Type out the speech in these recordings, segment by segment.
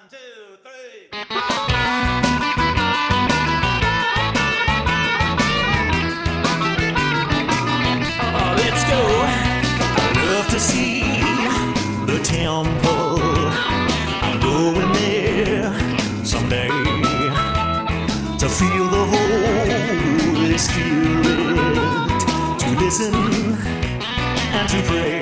two, three. Let's go. I love to see the temple. I'm going there someday to feel the Holy Spirit, to listen and to pray.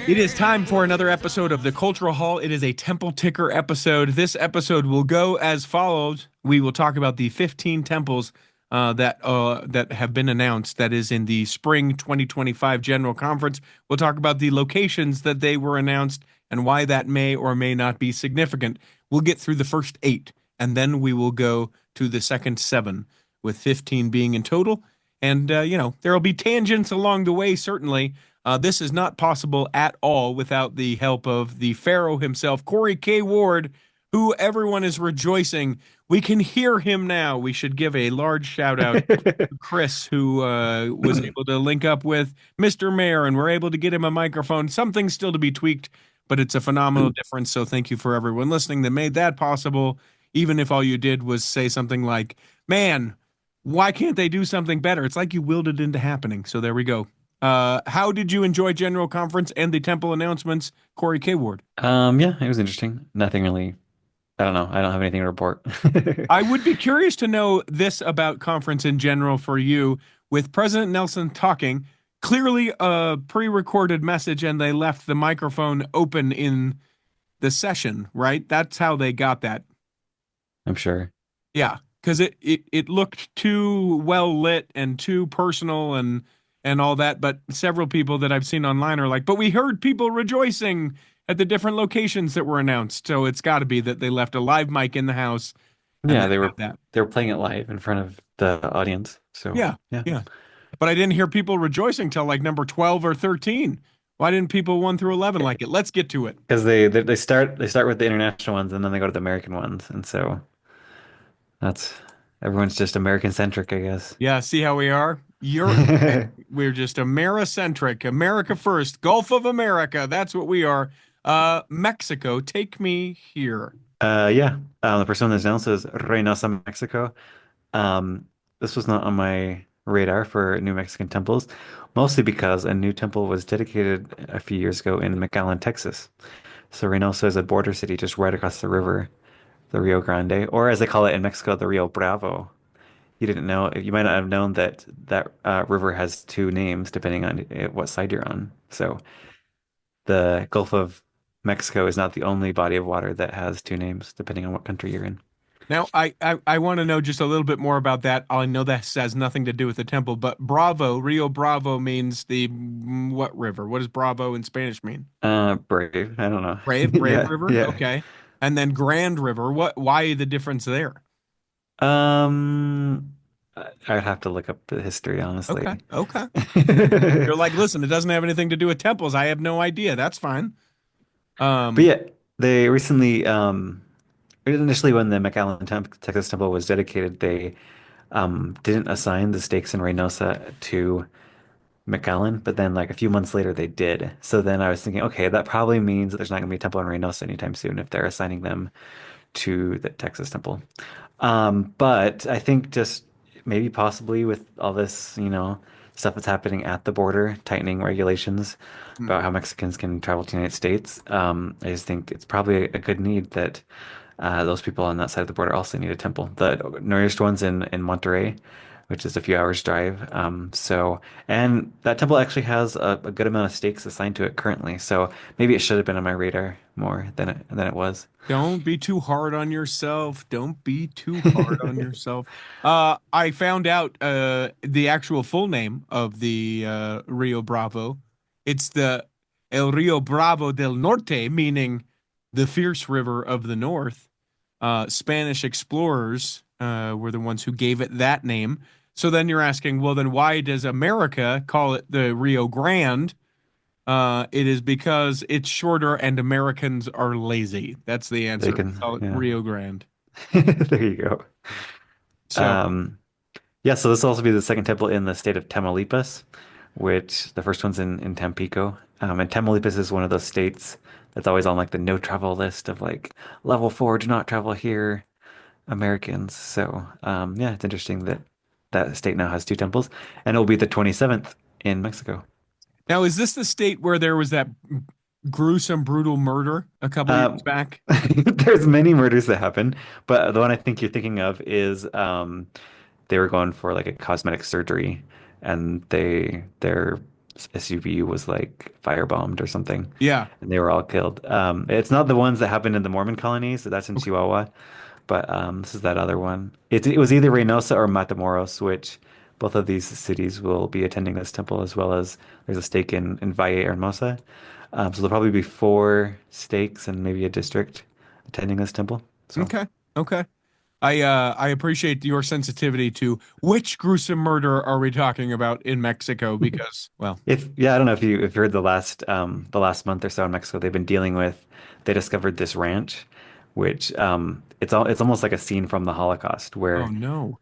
It is time for another episode of the Cultural Hall. It is a Temple Ticker episode. This episode will go as follows. We will talk about the 15 temples that have been announced. That is in the spring 2025 General Conference. We'll talk about the locations that they were announced and why that may or may not be significant. We'll get through the first 8, and then we will go to the second 7, with 15 being in total. And, there will be tangents along the way, certainly. This is not possible at all without the help of the Pharaoh himself, Corey K. Ward, who everyone is rejoicing. We can hear him now. We should give a large shout out to Chris, who was able to link up with Mr. Mayor, and we're able to get him a microphone. Something's still to be tweaked, but it's a phenomenal difference. So thank you for everyone listening that made that possible, even if all you did was say something like, man, why can't they do something better? It's like you willed it into happening. So there we go. How did you enjoy General Conference and the temple announcements, Corey K. Ward? Yeah, it was interesting. Nothing really. I don't know. I don't have anything to report. I would be curious to know this about conference in general for you. With President Nelson talking, clearly a pre-recorded message, and they left the microphone open in the session, right? That's how they got that. I'm sure. Yeah, because it looked too well lit and too personal and all that, but several people that I've seen online are like, but we heard people rejoicing at the different locations that were announced. So it's got to be that they left a live mic in the house. Yeah, they were playing it live in front of the audience. So yeah. But I didn't hear people rejoicing till like number 12 or 13. Why didn't people 1 through 11 like it? Let's get to it. Because they start with the international ones and then they go to the American ones, and so everyone's just American centric, I guess. Yeah, see how we are? We're just Americentric, America first, Gulf of America. That's what we are. Mexico, take me here. The first one that's announced is Reynosa, Mexico. This was not on my radar for new Mexican temples, mostly because a new temple was dedicated a few years ago in McAllen, Texas. So Reynosa is a border city just right across the river, the Rio Grande, or as they call it in Mexico, the Rio Bravo. You didn't know, you might not have known that river has 2 names depending on what side you're on. So the Gulf of Mexico is not the only body of water that has 2 names depending on what country you're in. Now, I want to know just a little bit more about that. I know that has nothing to do with the temple, but Bravo, Rio Bravo means what river? What does Bravo in Spanish mean? Brave. I don't know. Brave Yeah, River? yeah. Okay. And then Grand River. Why the difference there? I'd have to look up the history, honestly. Okay. You're like, listen, it doesn't have anything to do with temples. I have no idea. That's fine. But yeah, they recently, initially when the McAllen Texas temple was dedicated, they didn't assign the stakes in Reynosa to McAllen, but then like a few months later they did. So then I was thinking, okay, that probably means that there's not going to be a temple in Reynosa anytime soon if they're assigning them to the Texas temple. But I think just maybe possibly with all this, stuff that's happening at the border, tightening regulations about how Mexicans can travel to the United States, I just think it's probably a good need that those people on that side of the border also need a temple. The nearest one's in Monterrey, which is a few hours drive. And that temple actually has a good amount of stakes assigned to it currently. So maybe it should have been on my radar more than it was. Don't be too hard on yourself. Don't be too hard on yourself. I found out the actual full name of the Rio Bravo. It's the El Rio Bravo del Norte, meaning the fierce river of the north. Spanish explorers were the ones who gave it that name. So then you're asking, well, then why does America call it the Rio Grande? It is because it's shorter and Americans are lazy. That's the answer. Call it Rio Grande. There you go. So, so this will also be the second temple in the state of Tamaulipas, which the first one's in Tampico. And Tamaulipas is one of those states it's always on like the no travel list of like level 4, do not travel here, Americans. So yeah, it's interesting that that state now has two temples, and it'll be the 27th in Mexico. Now, is this the state where there was that gruesome, brutal murder a couple years Um, back? there's many murders that happen, but the one I think you're thinking of is they were going for like a cosmetic surgery, and their SUV was like firebombed or something, Yeah. and they were all killed. It's not the ones that happened in the Mormon colonies, so that's in Okay. Chihuahua, but this is that other one. It was either Reynosa or Matamoros, which both of these cities will be attending this temple, as well as there's a stake in Valle Hermosa. So there'll probably be four stakes and maybe a district attending this temple. So. Okay. Okay. I appreciate your sensitivity to which gruesome murder are we talking about in Mexico because, well, If yeah, I don't know if you heard the last month or so in Mexico, they've been dealing with they discovered this ranch, which it's almost like a scene from the Holocaust oh where no.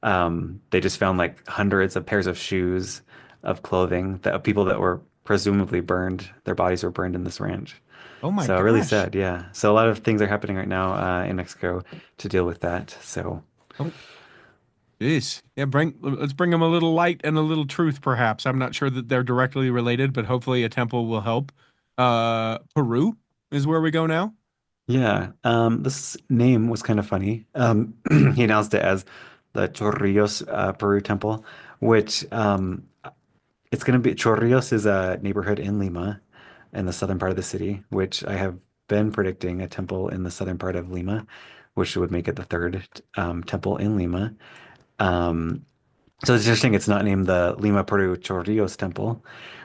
they just found like hundreds of pairs of shoes, of clothing that of people that were presumably burned, their bodies were burned in this ranch. Oh my So really gosh. sad, yeah. So a lot of things are happening right now in Mexico to deal with that. So Oh, jeez. Yeah, let's bring them a little light and a little truth, perhaps. I'm not sure that they're directly related, but hopefully a temple will help. Peru is where we go now. yeah, this name was kind of funny. He announced it as the Chorrillos Peru Temple, which it's going to be Chorrillos is a neighborhood in Lima, in the southern part of the city, which I have been predicting a temple in the southern part of Lima, which would make it the third temple in Lima. Um, so it's interesting it's not named the Lima Peru Chorrillos Temple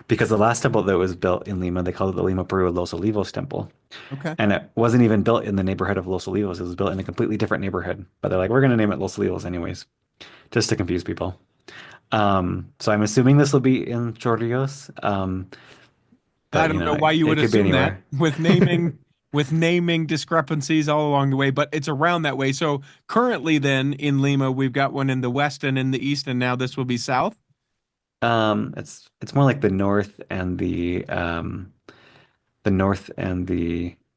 because the last temple that was built in Lima, they called it the Lima Peru Los Olivos Temple. Okay. And it wasn't even built in the neighborhood of Los Olivos. It was built in a completely different neighborhood. But they're like, we're going to name it Los Olivos anyways, just to confuse people. So I'm assuming this will be in Chorrillos. I But don't know why you it would could be assume that anywhere. with naming discrepancies all along the way, but it's around that way. So currently then in Lima, we've got one in the west and in the east, and now this will be south. It's more like the north and the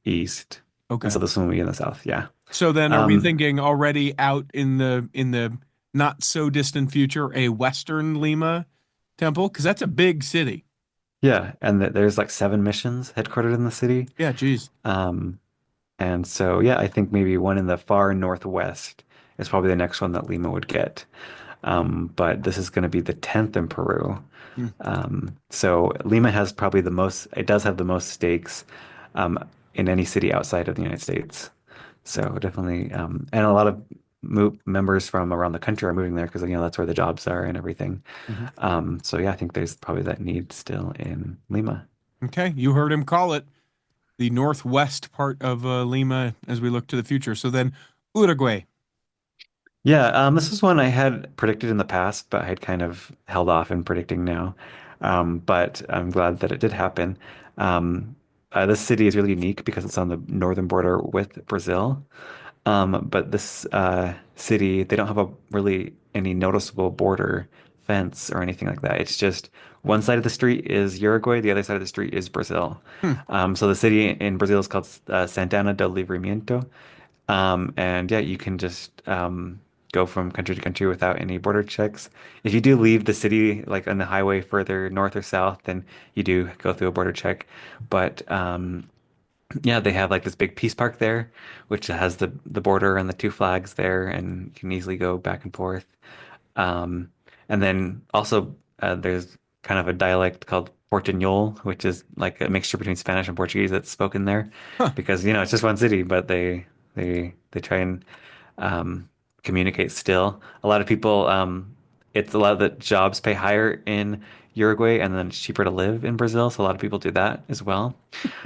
east. And Okay. so this one will be in the south. Yeah. So then are we Um, thinking already out in the not so distant future a Western Lima temple? Because that's a big city. yeah. And there's like seven missions headquartered in the city. Yeah, geez. Um, And so, yeah, I think maybe one in the far northwest is probably the next one that Lima would get. But this is going to be the 10th in Peru. Hmm. So Lima has probably the most, it does have the most stakes um, in any city outside of the United States. So definitely, and a lot of mo members from around the country are moving there because, that's where the jobs are and everything. Mhm. So yeah, I think there's probably that need still in Lima. Okay, you heard him call it the northwest part of Lima as we look to the future. So then Uruguay. Yeah, this is one I had predicted in the past, but I had kind of held off in predicting now. But I'm glad that it did happen. This city is really unique because it's on the northern border with Brazil. But this city, they don't have a really any noticeable border fence or anything like that. It's just one side of the street is Uruguay, the other side of the street is Brazil. Hmm. So the city in Brazil is called Santana do Livramento. And yeah, you can just go from country to country without any border checks. If you do leave the city, like on the highway further north or south, then you do go through a border check. But yeah, they have like this big peace park there, which has the border and the two flags there, and you can easily go back and forth. Um, and then also there's kind of a dialect called Portuñol, which is like a mixture between Spanish and Portuguese that's spoken there, Huh. because it's just one city, but they try and um, communicate still. A lot of people, it's a lot of the jobs pay higher in Uruguay, and then it's cheaper to live in Brazil, so a lot of people do that as well.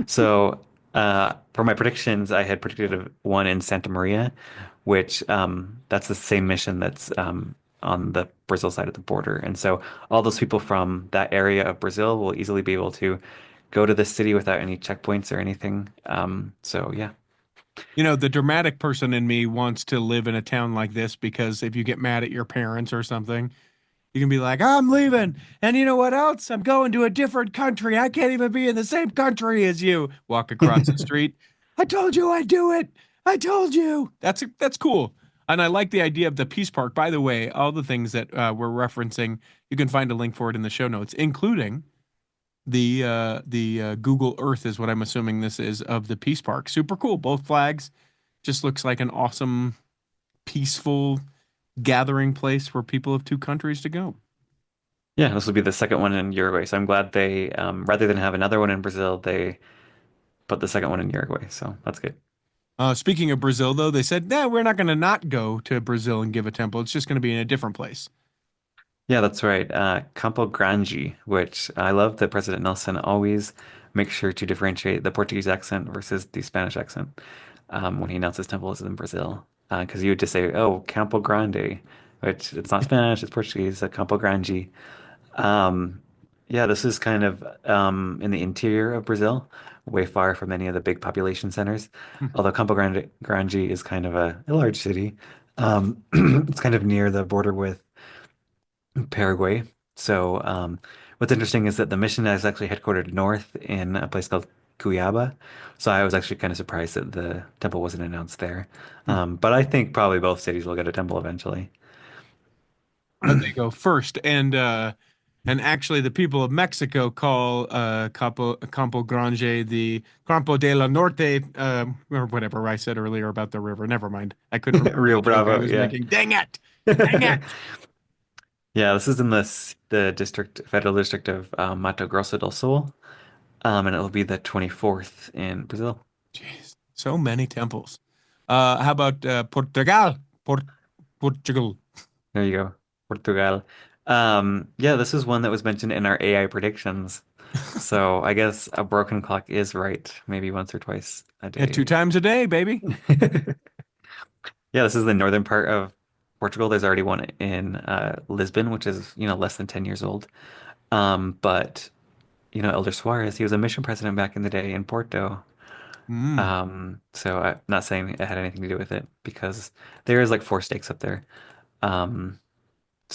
So for my predictions, I had predicted one in Santa Maria, which that's the same mission that's on the Brazil side of the border. And so all those people from that area of Brazil will easily be able to go to this city without any checkpoints or anything. So yeah. You know, the dramatic person in me wants to live in a town like this because if you get mad at your parents or something, You can be like, I'm leaving. And you know what else? I'm going to a different country. I can't even be in the same country as you. Walk across the street. I told you I'd do it. I told you. That's cool. And I like the idea of the Peace Park. By the way, all the things that we're referencing, you can find a link for it in the show notes, including the Google Earth is what I'm assuming this is of the Peace Park. Super cool. Both flags. Just looks like an awesome, peaceful gathering place for people of two countries to go. Yeah, this will be the second one in Uruguay. So I'm glad they, rather than have another one in Brazil, they put the second one in Uruguay. So that's good. Speaking of Brazil, though, they said, nah, we're not going to not go to Brazil and give a temple. It's just going to be in a different place. Yeah, that's right. Campo Grande, which I love that President Nelson always makes sure to differentiate the Portuguese accent versus the Spanish accent when he announces temples in Brazil. Because you would just say, oh, Campo Grande, which it's not Spanish, it's Portuguese, so Campo Grande. Um, yeah, this is kind of in the interior of Brazil, way far from any of the big population centers. Hmm. Although Grande is kind of a large city. It's kind of near the border with Paraguay. So, what's interesting is that the mission is actually headquartered north in a place called Cuiabá. So I was actually kind of surprised that the temple wasn't announced there. Hmm. But I think probably both cities will get a temple eventually. But they go first, and actually, the people of Mexico call Campo Grande the Campo de la Norte, or whatever I said earlier about the river. Never mind. I couldn't remember Rio the joke I Bravo, was yeah. making. Dang it! Dang it! Yeah, this is in the federal district of Mato Grosso do Sul, and it will be the 24th in Brazil. Jeez, so many temples. How about Portugal? Portugal. There you go, Portugal. Yeah, this is one that was mentioned in our AI predictions. So I guess a broken clock is right, maybe once or twice a Yeah, two day. times a day, baby. Yeah, this is the northern part of Portugal. There's already one in Lisbon, which is, less than 10 years old. But Elder Soares, he was a mission president back in the day in Porto. Mm. So I'm not saying it had anything to do with it because there is like four stakes up there. Um,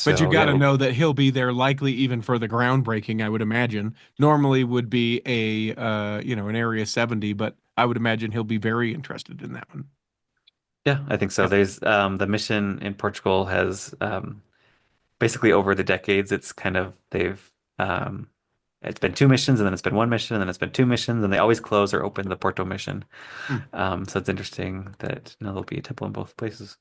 But you so got yeah, to know that he'll be there likely even for the groundbreaking, I would imagine. Normally would be an Area 70, but I would imagine he'll be very interested in that one. yeah, I think so. Yep. There's the mission in Portugal has basically over the decades, it's kind of they've it's been two missions and then it's been one mission and then it's been two missions and they always close or open the Porto mission. Hmm. So it's interesting that now there'll be a temple in both places.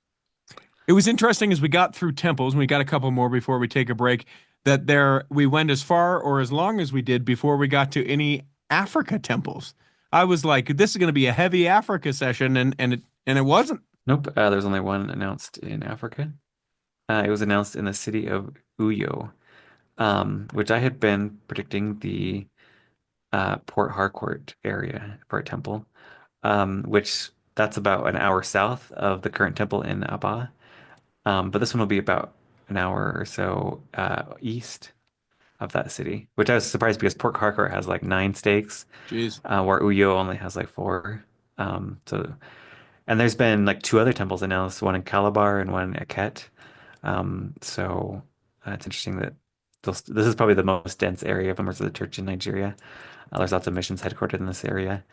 It was interesting as we got through temples, and we got a couple more before we take a break, that there we went as far or as long as we did before we got to any Africa temples. I was like, this is going to be a heavy Africa session, and it wasn't. Nope, there's only one announced in Africa. It was announced in the city of Uyo, which I had been predicting the Port Harcourt area for a temple, which that's about an hour south of the current temple in Aba. But this one will be about an hour or so east of that city, which I was surprised because Port Harcourt has like nine stakes, Jeez. where Uyo only has like four. So, and there's been like two other temples announced, one in Calabar and one at Ket. So it's interesting that this is probably the most dense area of members of the church in Nigeria. There's lots of missions headquartered in this area.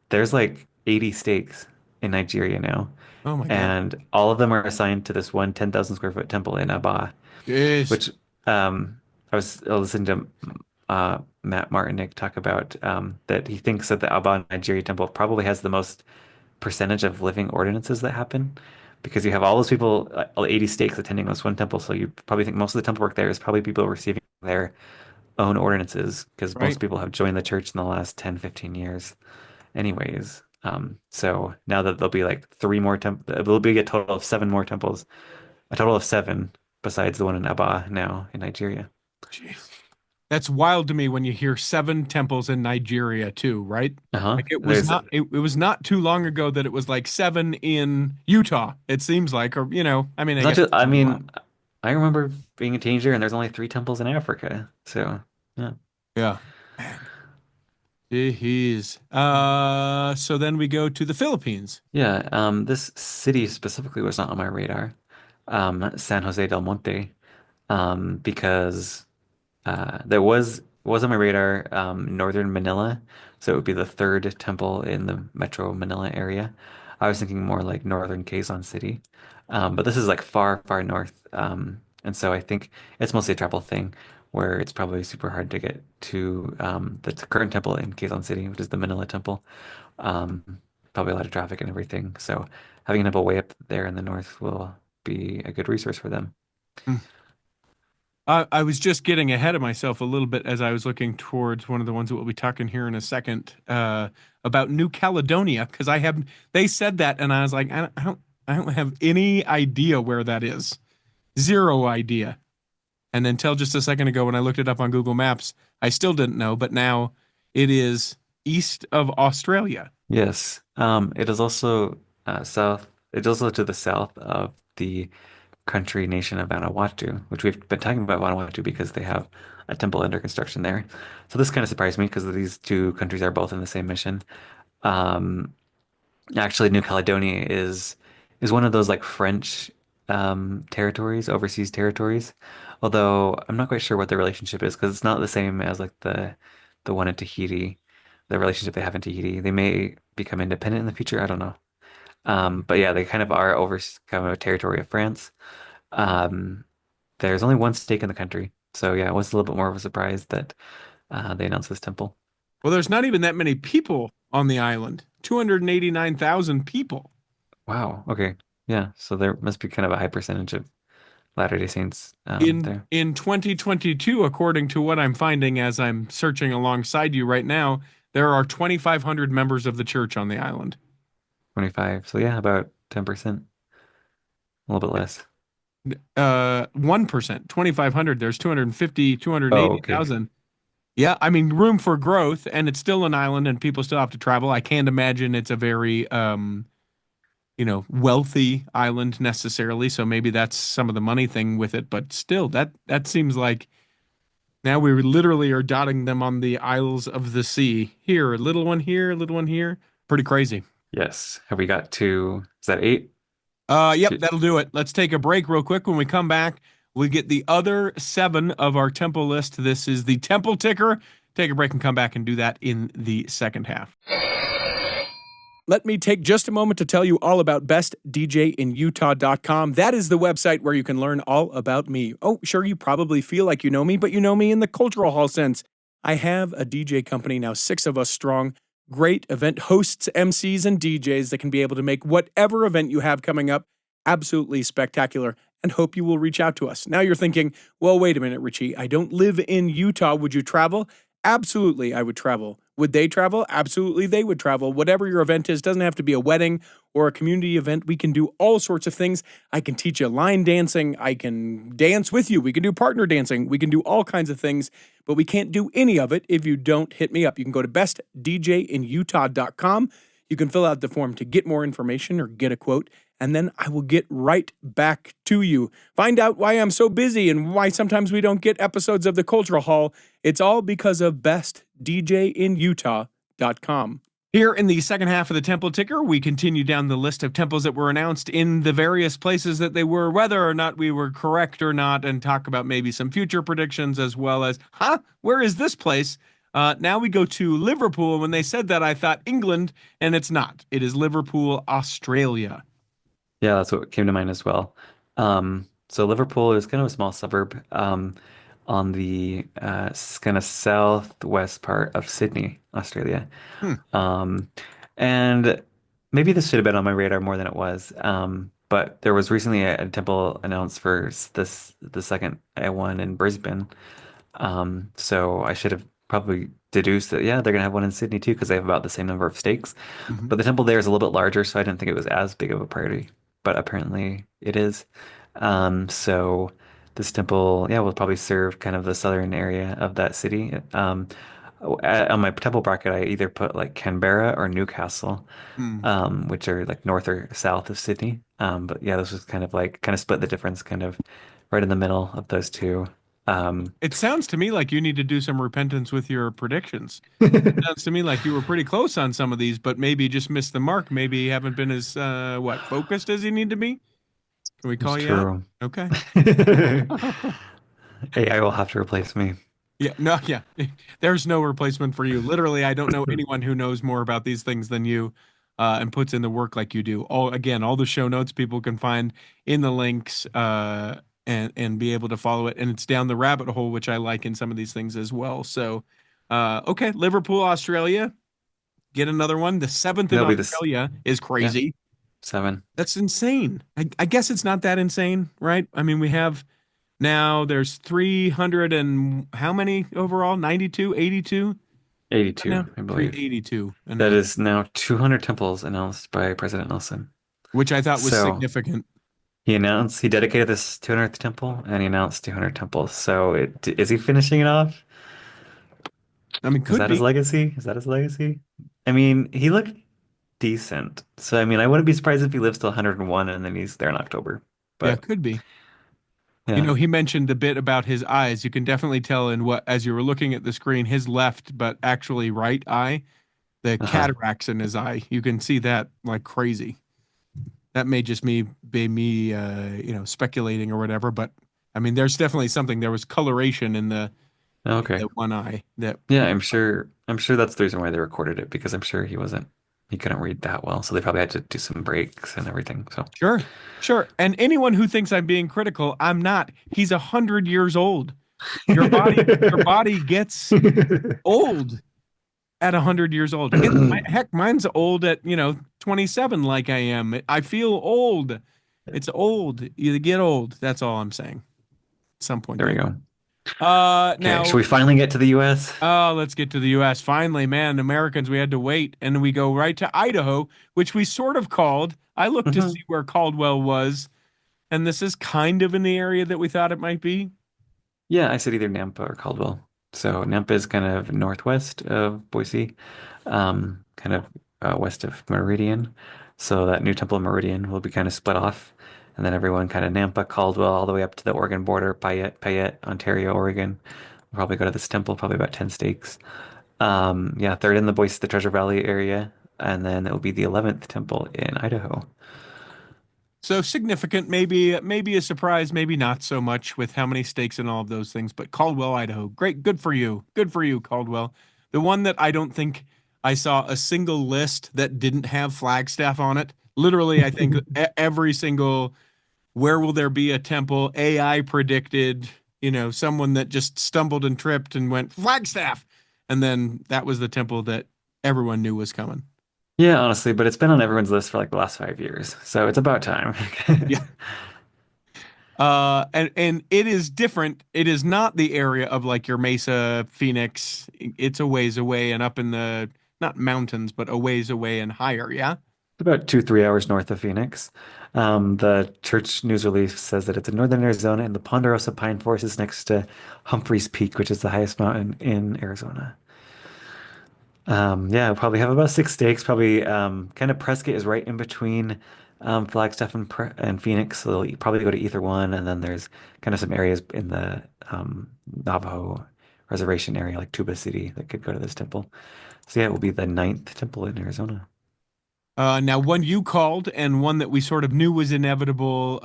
There's like 80 stakes in Nigeria now, Oh my God. and all of them are assigned to this one 10,000 square foot temple in Aba, Jeez. which I was listening to Matt Martinick talk about that he thinks that the Aba Nigeria temple probably has the most percentage of living ordinances that happen because you have all those people, all 80 stakes attending this one temple. So you probably think most of the temple work there is probably people receiving their own ordinances because Right. most people have joined the church in the last 10, 15 years anyways. So now that there'll be like three more there'll be a total of seven more temples, a total of seven besides the one in Aba now in Nigeria. Jeez. That's wild to me when you hear seven temples in Nigeria too, right? Uh-huh. Like There's it was not too long ago that it was like seven in Utah, it seems like, or I mean, I It's not guess just, it's I a lot. mean, I remember being a teenager and there's only three temples in Africa. So, yeah. Yeah. Man. Jeez. So then we go to the Philippines. Yeah, this city specifically was not on my radar. San Jose del Monte. because there was on my radar northern Manila, so it would be the third temple in the Metro Manila area. I was thinking more like northern Quezon City, but this is like far, far north, and so I think it's mostly a travel thing, where it's probably super hard to get to the current temple in Quezon City, which is the Manila Temple. Um, Probably a lot of traffic and everything, so having a temple way up there in the north will be a good resource for them. Hmm. I was just getting ahead of myself a little bit as I was looking towards one of the ones that we'll be talking here in a second about New Caledonia, because they said that and I was like, I don't have any idea where that is. Zero idea. And until just a second ago when I looked it up on Google Maps, I still didn't know, but now it is east of Australia. Yes. It is also south. It's also to the south of the country nation of Vanuatu, which we've been talking about Vanuatu because they have a temple under construction there. So this kind of surprised me because these two countries are both in the same mission. Um, Actually, New Caledonia is one of those like French territories, overseas territories. Although I'm not quite sure what the relationship is because it's not the same as like the one in Tahiti, the relationship they have in Tahiti. They may become independent in the future. I don't know. But yeah, they kind of are over kind of a territory of France. Um, there's only one stake in the country, so yeah, it was a little bit more of a surprise that they announced this temple. Well, there's not even that many people on the island. 289,000 people. Wow. Okay. Yeah. So there must be kind of a high percentage of Latter-day Saints In there. in 2022, according to what I'm finding as I'm searching alongside you right now, there are 2,500 members of the church on the island. 25. So yeah, about 10%, a little bit less. 1%, 2,500. There's 250, Oh, okay. 280,000. Yeah, I mean, room for growth, and it's still an island, and people still have to travel. I can't imagine it's a very, wealthy island necessarily. So maybe that's some of the money thing with it. But still, that seems like now we literally are dotting them on the isles of the sea. Here, a little one here, a little one here. Pretty crazy. Yes. Have we got is that eight? Yep, that'll do it. Let's take a break real quick. When we come back, we get the other 7 of our temple list. This is the temple ticker. Take a break and come back and do that in the second half. Let me take just a moment to tell you all about bestdjinutah.com. That is the website where you can learn all about me. Oh, sure, you probably feel like you know me, but you know me in the cultural hall sense. I have a DJ company now, 6 of us strong. Great event hosts, MCs, and DJs that can be able to make whatever event you have coming up absolutely spectacular, and hope you will reach out to us. Now you're thinking, well, wait a minute, Richie. I don't live in Utah. Would you travel? Absolutely, I would travel. Would they travel? Absolutely, they would travel. Whatever your event is, doesn't have to be a wedding or a community event. We can do all sorts of things. I can teach you line dancing. I can dance with you. We can do partner dancing. We can do all kinds of things, but we can't do any of it if you don't hit me up. You can go to bestdjinutah.com. You can fill out the form to get more information or get a quote, and then I will get right back to you. Find out why I'm so busy and why sometimes we don't get episodes of the Cultural Hall. It's all because of bestdjinutah.com. Here in the second half of the temple ticker, we continue down the list of temples that were announced in the various places that they were, whether or not we were correct or not, and talk about maybe some future predictions as well as, where is this place? Now we go to Liverpool. When they said that, I thought England, and it's not. It is Liverpool, Australia. Yeah, that's what came to mind as well. So Liverpool is kind of a small suburb on the kind of southwest part of Sydney, Australia. Hmm. And maybe this should have been on my radar more than it was. But there was recently a temple announced for the second one in Brisbane. So I should have probably deduced that, yeah, they're gonna have one in Sydney too, because they have about the same number of stakes. Mhm. But the temple there is a little bit larger, so I didn't think it was as big of a priority. But apparently it is. So this temple, yeah, will probably serve kind of the southern area of that city. On my temple bracket, I either put like Canberra or Newcastle, Hmm. which are like north or south of Sydney. But yeah, this was kind of split the difference, kind of right in the middle of those two. It sounds to me like you need to do some repentance with your predictions. Sounds to me like you were pretty close on some of these, but maybe just missed the mark. Maybe you haven't been as focused as you need to be. Can we It's call you out? true. Okay. AI will have to replace me. Yeah, no, yeah. There's no replacement for you. Literally, I don't know anyone who knows more about these things than you, and puts in the work like you do. All the show notes people can find in the links, and be able to follow it. And it's down the rabbit hole, which I like in some of these things as well. So, okay, Liverpool, Australia, get another one. The seventh in That'll be this. Australia is Yeah, crazy. 7. That's insane. I guess it's not that insane, right? I mean, we have now there's 300 and how many overall? 92, 82 82, now? I believe. 382 That announced, is now 200 temples announced by President Nelson. which I thought was So significant. he dedicated this 200th temple and he announced 200 temples. So is he finishing it off? I mean, Is could that his be. legacy? Is that his legacy? I mean, he looked decent. So I mean, I wouldn't be surprised if he lives till 101 and then he's there in October. Yeah, But could be. You yeah. know, he mentioned the bit about his eyes. You can definitely tell in what, as you were looking at the screen, his left, but actually right eye, the Uh-huh. cataracts in his eye. You can see that like crazy. That may just be me, speculating or whatever. But I mean, there's definitely something. There was coloration in Okay. the one eye that, Yeah, I'm sure that's the reason why they recorded it because I'm sure he couldn't read that well. So they probably had to do some breaks and everything. So sure, sure. And anyone who thinks I'm being critical, I'm not. He's 100 years old. Your body gets old at 100 years old. Heck, mine's old at 27, like I am. I feel old. It's old. You get old. That's all I'm saying. At some point There we you go. Okay, should now we finally get to the US? let's get to the US. Finally, man, Americans, we had to wait, and we go right to Idaho, which we sort of called. I looked to see Mhm. where Caldwell was, and this is kind of in the area that we thought it might be. Yeah, I said either Nampa or Caldwell. So Nampa is kind of northwest of Boise, kind of west of Meridian. So that new Temple of Meridian will be kind of split off. And then everyone kind of Nampa, Caldwell, all the way up to the Oregon border, Payette, Ontario, Oregon. We'll probably go to this temple, probably about 10 stakes. Yeah, third in the Boise, the Treasure Valley area. And then it will be the 11th temple in Idaho. So significant, maybe a surprise, maybe not so much with how many stakes and all of those things. But Caldwell, Idaho, great, good for you, Caldwell. The one that I don't think I saw a single list that didn't have Flagstaff on it. Literally, I think every single where will there be a temple AI predicted. Someone that just stumbled and tripped and went Flagstaff, and then that was the temple that everyone knew was coming. Yeah, honestly, but it's been on everyone's list for like the last 5 years. So it's about time. Yeah. And it is different. It is not the area of like your Mesa, Phoenix. It's a ways away and up in the not mountains, but a ways away and higher. Yeah. About 2, 3 hours north of Phoenix. The church news release says that it's in northern Arizona and the Ponderosa Pine Forest is next to Humphreys Peak, which is the highest mountain in Arizona. Yeah, probably have about 6 stakes. Probably kind of Prescott is right in between Flagstaff and Phoenix. So they'll probably go to either one. And then there's kind of some areas in the Navajo reservation area, like Tuba City, that could go to this temple. So yeah, it will be the ninth temple in Arizona. Now one you called and one that we sort of knew was inevitable.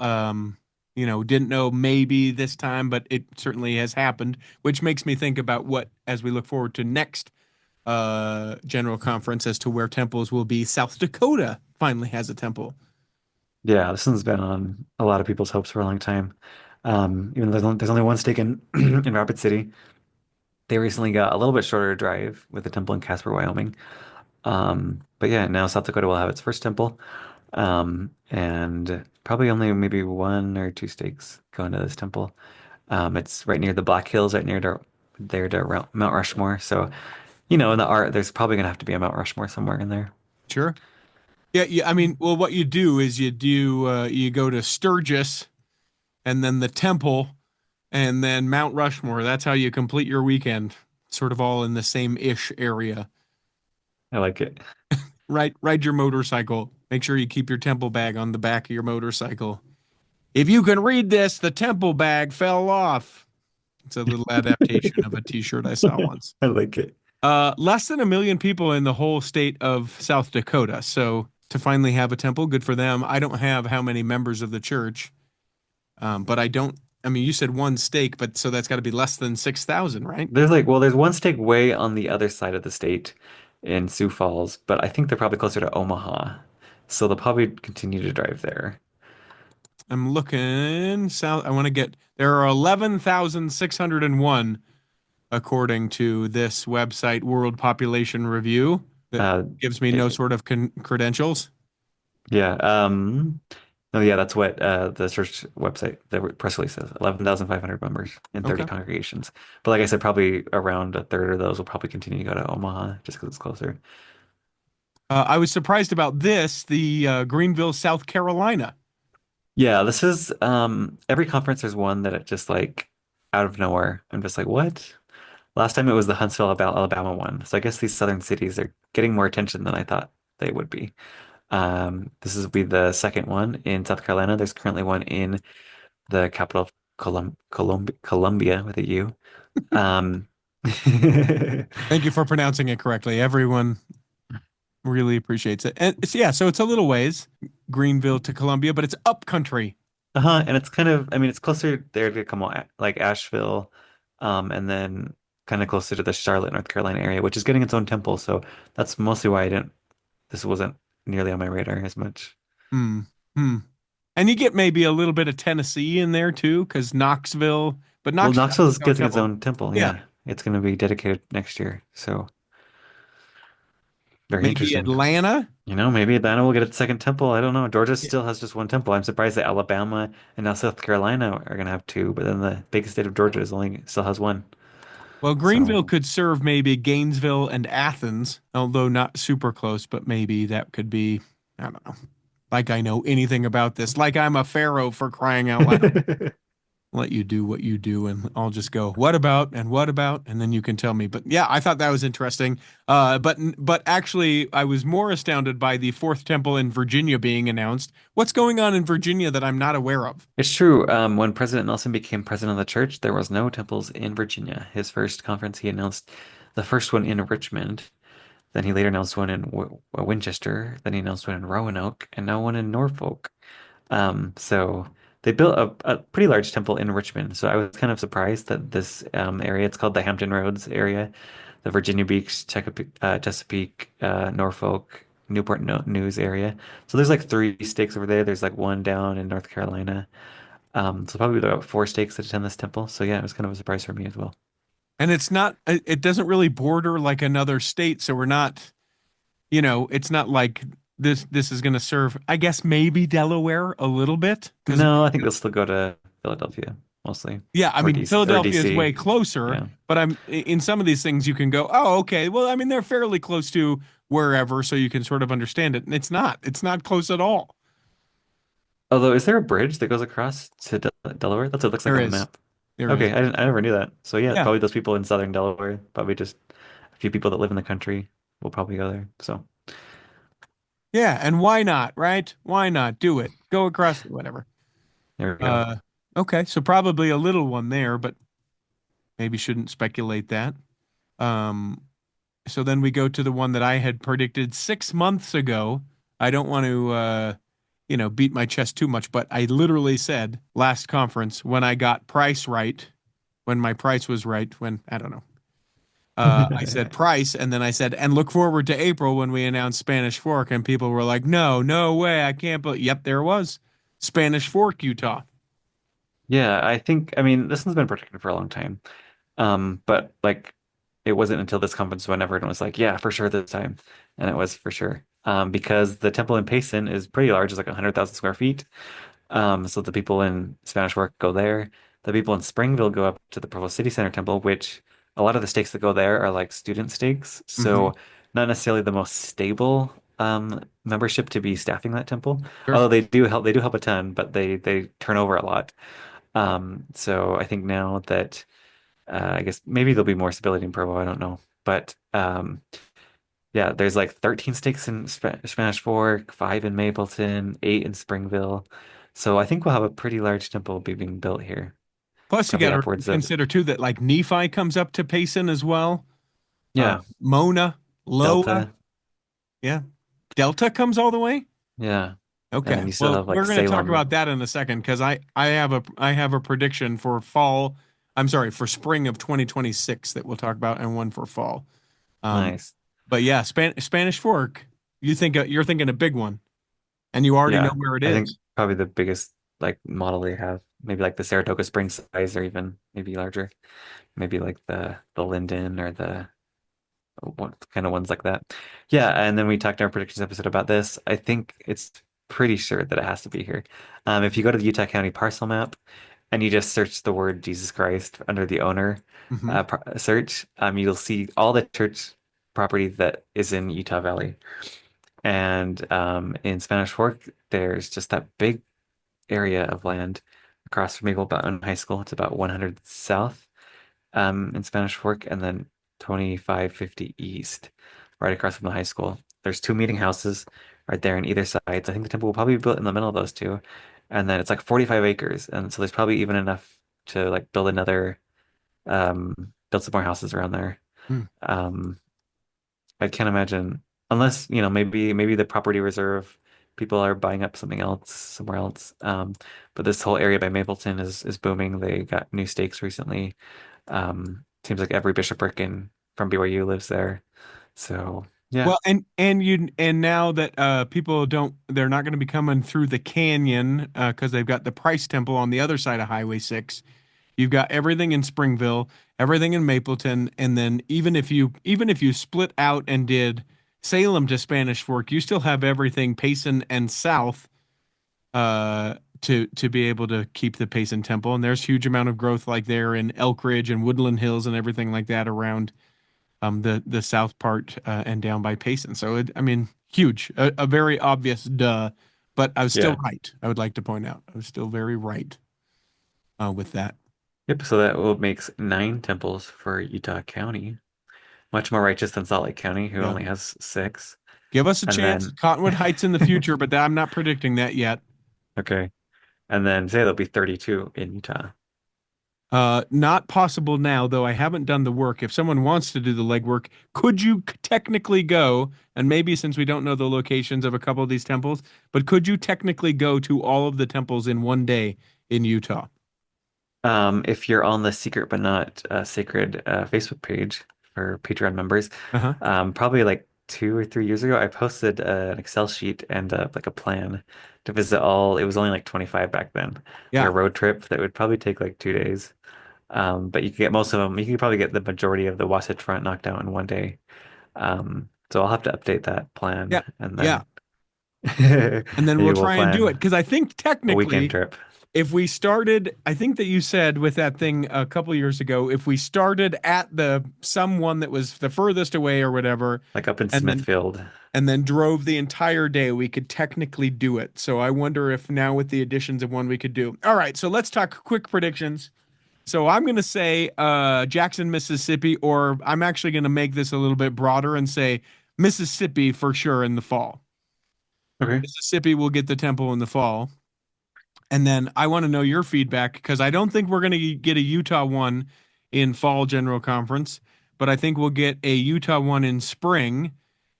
Didn't know maybe this time, but it certainly has happened, which makes me think about what, as we look forward to next general conference, as to where temples will be. South Dakota finally has a temple. Yeah, this one's been on a lot of people's hopes for a long time. Even though there's only one stake in in Rapid City, they recently got a little bit shorter drive with the temple in Casper, Wyoming. But yeah, now South Dakota will have its first temple, and probably only maybe 1 or 2 stakes going to this temple. It's right near the Black Hills, right near Mount Rushmore. So, in the art, there's probably gonna have to be a Mount Rushmore somewhere in there. Sure. Yeah, yeah. I mean, well, what you do is you go to Sturgis and then the temple and then Mount Rushmore. That's how you complete your weekend. Sort of all in the same ish area. I like it. Ride your motorcycle. Make sure you keep your temple bag on the back of your motorcycle. If you can read this, the temple bag fell off. It's a little adaptation of a T-shirt I saw once. I like it. Less than 1 million people in the whole state of South Dakota. So to finally have a temple, good for them. I don't have how many members of the church, but I don't I mean, you said one stake, but so that's got to be less than 6,000, right? There's one stake way on the other side of the state in Sioux Falls, but I think they're probably closer to Omaha. So they'll probably continue to drive there. I'm looking south. I want to get there are 11,601 according to this website, World Population Review, that Uh, gives me no it, sort of credentials. yeah. No, yeah, that's what the church website, the press release says. 11,500 members in 30 Okay. congregations. But like I said, probably around a third of those will probably continue to go to Omaha just because it's closer. I was surprised about this, the Greenville, South Carolina. Yeah, this is every conference there's one that it just like out of nowhere. I'm just like, what? Last time it was the Huntsville, Alabama one. So I guess these southern cities are getting more attention than I thought they would be. This is be the second one in South Carolina. There's currently one in the capital of Columbia with a U. Um, Thank you for pronouncing it correctly. Everyone really appreciates it. And yeah, so it's a little ways, Greenville to Columbia, but it's up country. and it's kind of, I mean, it's closer there to come on, like Asheville, and then kind of closer to the Charlotte, North Carolina area, which is getting its own temple. So that's mostly why this wasn't nearly on my radar as much. Hmm. Hmm. And you get maybe a little bit of Tennessee in there too, because Knoxville, but Well, Knoxville has Knoxville is its own getting its temple. own temple. Yeah. Yeah, it's going to be dedicated next year. So very Maybe interesting. Atlanta. Maybe Atlanta will get its second temple. I don't know. Georgia Yeah. still has just one temple. I'm surprised that Alabama and now South Carolina are going to have two, but then the big state of Georgia is only still has one. Well, So, Greenville could serve maybe Gainesville and Athens, although not super close, but maybe that could be, I don't know. Like I know anything about this, like I'm a pharaoh for crying out loud. Let you do what you do, and I'll just go, what about, and what about, and then you can tell me. But yeah, I thought that was interesting. But actually, I was more astounded by the fourth temple in Virginia being announced. What's going on in Virginia that I'm not aware of? it's true. When President Nelson became president of the church, there was no temples in Virginia. His first conference, he announced the first one in Richmond. Then he later announced one in Winchester. Then he announced one in Roanoke, and now one in Norfolk. So they built a pretty large temple in Richmond. So I was kind of surprised that this area, it's called the Hampton Roads area, the Virginia Beach, Chesapeake, Norfolk, Newport News area. So there's like three stakes over there. There's like one down in North Carolina. So probably about four stakes that attend this temple. So yeah, it was kind of a surprise for me as well. And it doesn't really border like another state, so we're not, it's not like this is going to serve, I guess maybe Delaware a little bit because No, I think they'll still go to Philadelphia mostly, yeah, I or mean DC or Philadelphia is way DC. closer, Yeah. but I'm in some of these things you can go, oh, okay, well, I mean they're fairly close to wherever, so you can sort of understand it. And it's not close at all. Although, is there a bridge that goes across to Delaware? That's what it looks like There on the is, map. there is, Okay, I never knew that. So yeah, yeah, probably those people in southern Delaware, probably just a few people that live in the country will probably go there. So yeah, and why not, right? Why not do it? Go across, whatever. there we go. Uh, okay, so probably a little one there, but maybe shouldn't speculate that. Um, so then we go to the one that I had predicted 6 months ago. I don't want to, beat my chest too much, but I literally said last conference when I got price right, when my price was right, when I don't know. I said price, and then I said, and look forward to April when we announce Spanish Fork, and people were like, no, no way, I can't believe. Yep, there it was, Spanish Fork, Utah. Yeah, I mean, this one's been predicted for a long time. But like it wasn't until this conference when everyone was like, yeah, for sure this time. And it was for sure. Because the temple in Payson is pretty large, it's like 100,000 square feet. So the people in Spanish Fork go there. The people in Springville go up to the Provo City Center Temple, which a lot of the stakes that go there are like student stakes. Mm-hmm. So not necessarily the most stable membership to be staffing that temple. Sure. Although they do help a ton, but they turn over a lot. So I think now that I guess maybe there'll be more stability in Provo, I don't know. But yeah, there's like 13 stakes in Spanish Fork, five in Mapleton, eight in Springville. So I think we'll have a pretty large temple being built here. Plus, you Probably got to upwards of, consider too that like Nephi comes up to Payson as well. yeah, Mona, Loa, Delta. yeah, Delta comes all the way. Yeah. and Okay. then you still Well, have like we're going to talk Salem. about that in a second because I have a prediction for fall. I'm sorry, for spring of 2026 that we'll talk about, and one for fall. Um, Nice. but yeah, Spanish Fork. You're thinking a big one, and you already know Yeah, where it I think is. probably the biggest like model they have, maybe like the Saratoga Springs size, or even maybe larger. Maybe like the Linden or the what kind of ones like that. Yeah, and then we talked in our predictions episode about this. I think it's pretty sure that it has to be here. If you go to the Utah County parcel map and you just search the word Jesus Christ under the owner Hmm. search, you'll see all the church property that is in Utah Valley. And in Spanish Fork, there's just that big area of land across from Maple Mountain High School. It's about 100 south in Spanish Fork, and then 2550 east, right across from the high school. There's two meeting houses right there on either side. So I think the temple will probably be built in the middle of those two. And then it's like 45 acres. And so there's probably even enough to like build build some more houses around there. Um, I can't imagine unless, maybe the property reserve people are buying up something else somewhere else. But this whole area by Mapleton is booming. They got new stakes recently. Seems like every bishopric in from BYU lives there. So yeah, Well, and now that people don't, they're not going to be coming through the canyon because they've got the Price Temple on the other side of Highway 6. You've got everything in Springville, everything in Mapleton, and then even if you split out and did Salem to Spanish Fork, you still have everything Payson and South to be able to keep the Payson Temple. And there's huge amount of growth like there in Elk Ridge and Woodland Hills and everything like that around the south part and down by Payson. So I mean, huge, a very obvious duh, but I was still yeah. right. I would like to point out I was still very right with that. Yep. So that will makes 9 temples for Utah County, much more righteous than Salt Lake County, who Yeah. only has 6. Give us a And chance. then Cottonwood Heights in the future, but I'm not predicting that yet. okay, and then say there'll be 32 in Utah. Not possible now, though I haven't done the work. If someone wants to do the legwork, could you technically go, and maybe since we don't know the locations of a couple of these temples, but could you technically go to all of the temples in one day in Utah? If you're on the Secret but Not Sacred Facebook page for Patreon members, Uh-huh. probably like 2 or 3 years ago, I posted an Excel sheet and like a plan to visit all. It was only like 25 back then, like a Yeah. road trip that would probably take like 2 days. But you could get most of them. You could probably get the majority of the Wasatch Front knocked out in one day. So I'll have to update that Yeah. plan, and Yeah. then And then maybe we'll we'll try and do it. plan Because I think a weekend technically, trip if we started, I think that you said with that thing a couple years ago, if we started at the someone that was the furthest away or whatever, like up in and then Smithfield. and then drove the entire day, we could technically do it. So I wonder if now with the additions of one we could do. All right, so let's talk quick predictions. So I'm going to say Jackson, Mississippi, or I'm actually going to make this a little bit broader and say Mississippi for sure in the fall. Okay. Mississippi will get the temple in the fall. And then I want to know your feedback because I don't think we're going to get a Utah one in fall general conference, but I think we'll get a Utah one in spring.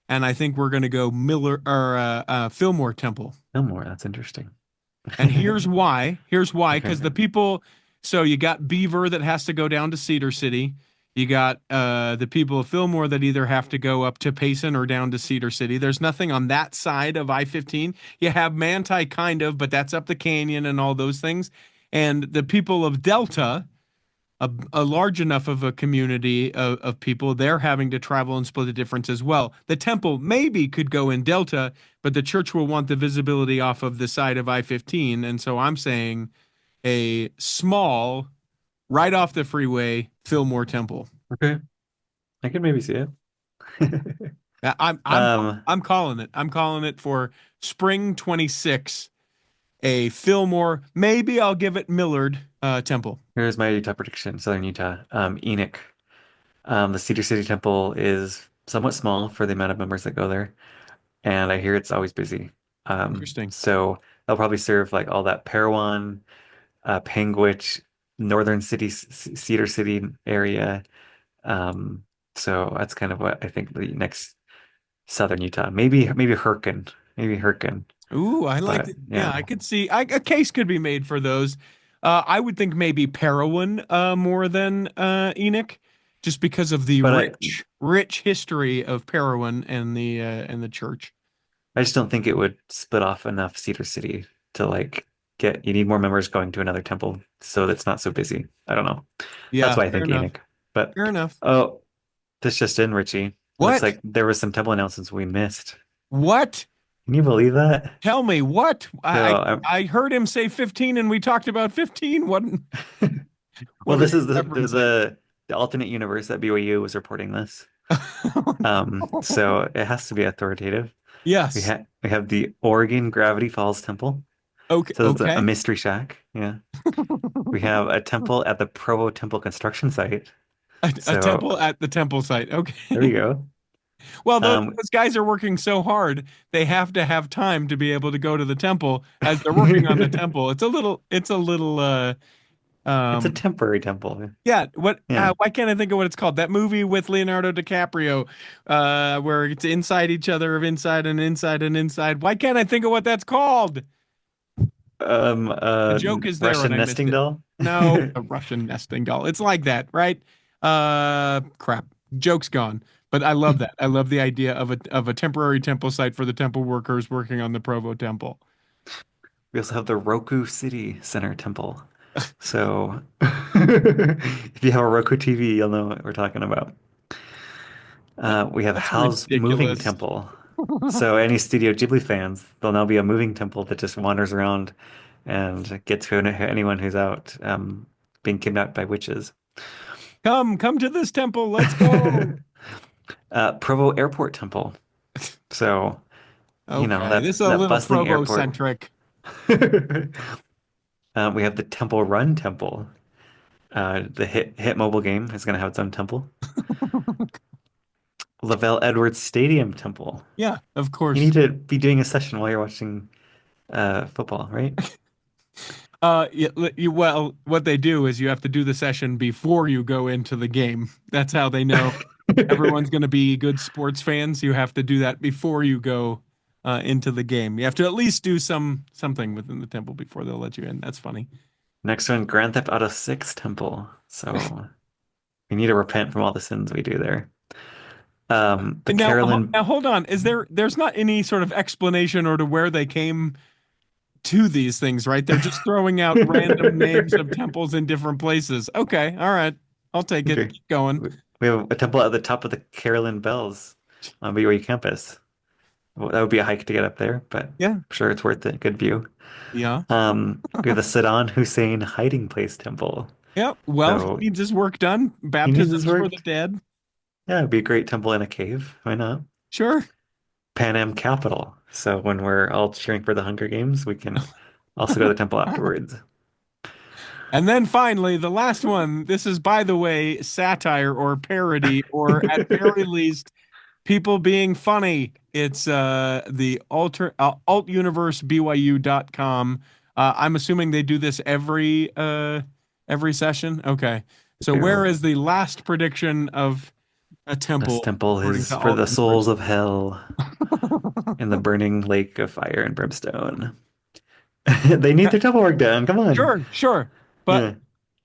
And I think we're going to go Miller or Fillmore Temple. No more. That's interesting. And here's why. Here's why. Okay. Because the people, so you got Beaver that has to go down to Cedar City. You got the people of Fillmore that either have to go up to Payson or down to Cedar City. There's nothing on that side of I-15. You have Manti kind of, but that's up the canyon and all those things. And the people of Delta, a large enough of a community of people, they're having to travel and split the difference as well. The temple maybe could go in Delta, but the church will want the visibility off of the side of I-15. And so I'm saying a small, right off the freeway, Fillmore Temple. Okay. I can maybe see it. I'm I'm Um, I'm calling it. I'm calling it for spring 26, a Fillmore. Maybe I'll give it Millard Temple. Here's my Utah prediction, Southern Utah. Enoch. The Cedar City Temple is somewhat small for the amount of members that go there, and I hear it's always busy. Interesting. So they'll probably serve like all that Parowan, Panguitch, Northern City, Cedar City area. Um, so that's kind of what I think the next Southern Utah. Maybe Herkin. Maybe Herkin. Ooh, I like But it. Yeah, yeah, I could see a case could be made for those. I would think maybe Parowan more than Enoch, just because of the but rich history of Parowan and the church. I just don't think it would split off enough Cedar City to like get. You need more members going to another temple so that's not so busy. I don't know. That's Yeah, why I fair think enough. Enoch. But Fair enough. oh, this just in, Richie. Looks What? like there was some temple announcements we missed. What? Can you believe that? Tell me what? So, I heard him say 15 and we talked about 15. well, What are this you is there's referencing? the alternate universe that BYU was reporting this. So it has to be authoritative. Yes. We have the Oregon Gravity Falls Temple. Okay. So it's a Okay. mystery shack. Yeah. We have a temple at the Provo Temple construction site. A So temple at the temple site. there we Okay. go. Well, Um, those guys are working so hard, they have to have time to be able to go to the temple as they're working on the temple. It's a little it's a um temporary temple. yeah, what Yeah. why can't I think of what it's called? That movie with Leonardo DiCaprio where it's inside each other of inside and inside and inside. Why can't I think of what that's called? The joke is there and Russian I missed nesting it. doll. No, a Russian nesting doll. It's like that, right? Crap. Joke's gone. But I love that. I love the idea of a temporary temple site for the temple workers working on the Provo temple. We also have the Roku City Center Temple. So if you have a Roku TV, you'll know what we're talking about. We have That's Hal's Moving ridiculous. Temple. So any Studio Ghibli fans, there'll now be a moving temple that just wanders around and gets to anyone who's out being kidnapped by witches. Come to this temple. Let's go. Provo Airport Temple. So, you know, Okay, this is a that little bustling Provo airport. centric. We have the Temple Run Temple. The hit mobile game is going to have its own temple. Lavelle Edwards Stadium Temple. Yeah, of You course. need to be doing a session while you're watching football, right? Well, what they do is you have to do the session before you go into the game. That's how they know everyone's going to be good sports fans. You have to do that before you go into the game. You have to at least do something within the temple before they'll let you in. That's funny. Next one, Grand Theft Auto 6 Temple. So we need to repent from all the sins we do there. The Carolyn, Now hold on. There's not any sort of explanation or to where they came to these things, right? They're just throwing out random names of temples in different places. Okay, all right. I'll take it. okay. Keep going. We have a temple at the top of the Carolyn Bells on BYU campus. Well, that would be a hike to get up there, but I'm Yeah. sure it's worth it. Good view. Yeah. We have the Saddam Hussein Hiding Place Temple. Yeah. Well, he So needs his work done. he needs his Baptisms for work. the dead. Yeah, it'd be a great temple in a cave. Why not? Sure. Pan Am Capital. So when we're all cheering for the Hunger Games, we can also go to the temple afterwards. And then finally, the last one. This is, by the way, satire or parody, or at very least, people being funny. It's the altuniversebyu.com. I'm assuming they do this every session. Okay. So where Do. is the last prediction of a This temple temple according is to for Alt the Universe? souls of hell in the burning lake of fire and brimstone. They need their temple work done. Come on. Sure, sure. But Yeah.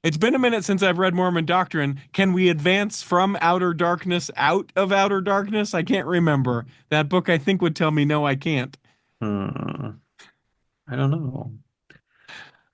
it's been a minute since I've read Mormon doctrine. Can we advance from outer darkness out of outer darkness? I can't remember. That book I think would tell me no, I can't. Hmm. I don't know.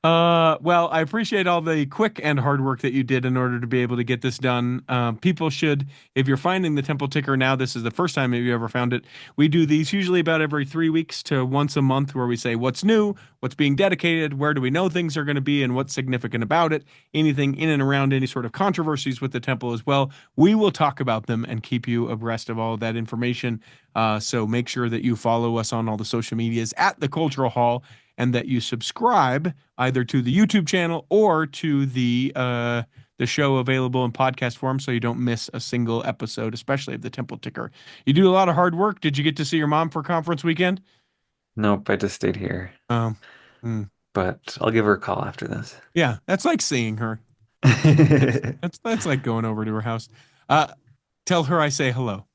Well, I appreciate all the quick and hard work that you did in order to be able to get this done. People should, if you're finding the Temple Ticker now, this is the first time you ever found it. We do these usually about every 3 weeks to once a month, where we say what's new, what's being dedicated, where do we know things are going to be, and what's significant about it. Anything in and around any sort of controversies with the temple as well. We will talk about them and keep you abreast of all of that information. So make sure that you follow us on all the social medias at the Cultural Hall, and that you subscribe either to the YouTube channel or to the show available in podcast form, so you don't miss a single episode, especially of the Temple Ticker. You do a lot of hard work. Did you get to see your mom for conference weekend? Nope, I just stayed here. Um, mm, But I'll give her a call after this. yeah, that's like seeing her. That's like going over to her house. Uh, Tell her I say hello.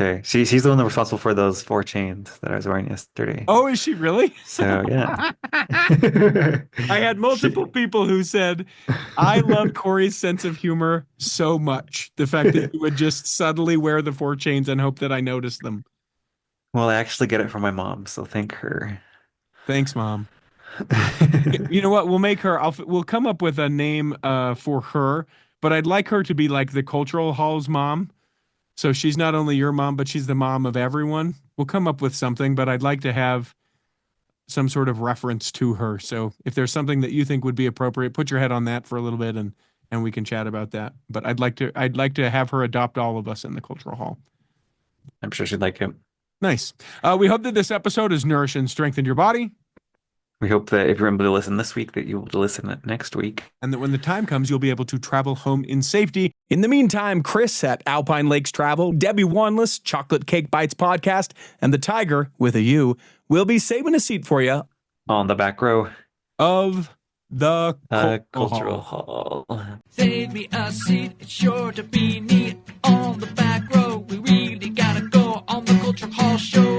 Okay. She's the one responsible for those 4 chains that I was wearing yesterday. Oh, is she really? So yeah. I had multiple people who said, I love Corey's sense of humor so much. The fact that you would just subtly wear the 4 chains and hope that I noticed them. Well, I actually get it from my mom, so thank her. Thanks, Mom. You know what? We'll make her, we'll come up with a name for her, but I'd like her to be like the cultural hall's mom. So she's not only your mom, but she's the mom of everyone. We'll come up with something, but I'd like to have some sort of reference to her. So if there's something that you think would be appropriate, put your head on that for a little bit and we can chat about that. But I'd like to have her adopt all of us in the cultural hall. I'm sure she'd like it. Nice. We hope that this episode has nourished and strengthened your body. We hope that if you're able to listen this week, that you will listen next week. And that when the time comes, you'll be able to travel home in safety. In the meantime, Chris at Alpine Lakes Travel, Debbie Wanless, Chocolate Cake Bites Podcast, and the Tiger, with a U, will be saving a seat for you. On the back row. Of the Cultural Hall. Save me a seat, it's sure to be neat. On the back row, we really gotta go on the Cultural Hall show.